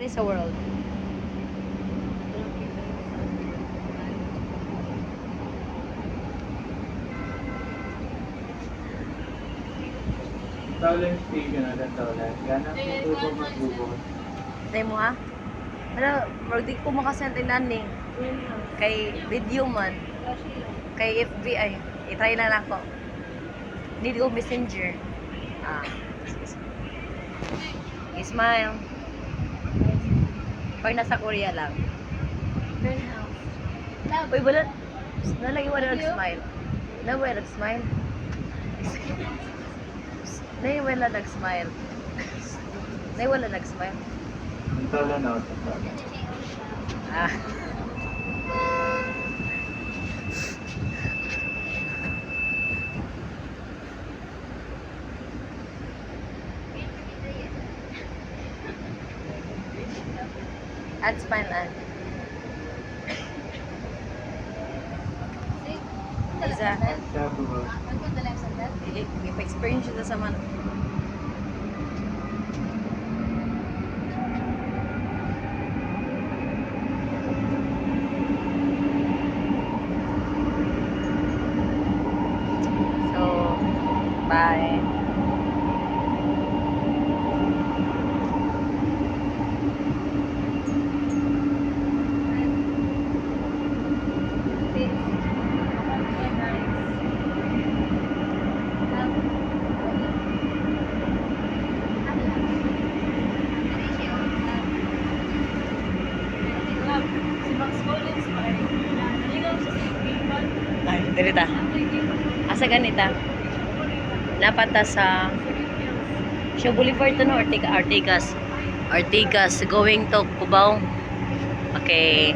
Sa world. Taulan station na taulan. Ganang tuto magbubukod. Say mo ha? Pero, di ko makasend ni. Kay video man. Kay FBI. I-try lang ako. Need ko messenger. Smile. Or nasa Korea lang. Uy, wala. Nalagi wala nag-smile. Wala nag-smile. Wala nag-smile. Wala nag-smile. Ang taulan na ako. Ah. That's fine, Isa. Sabi ko, I-experience ito sa man. So, bye. Ay, dirita. Asa ganita? Napata sa Show Boulevard to no, Ortigas. Ortigas going to Cubao. Okay.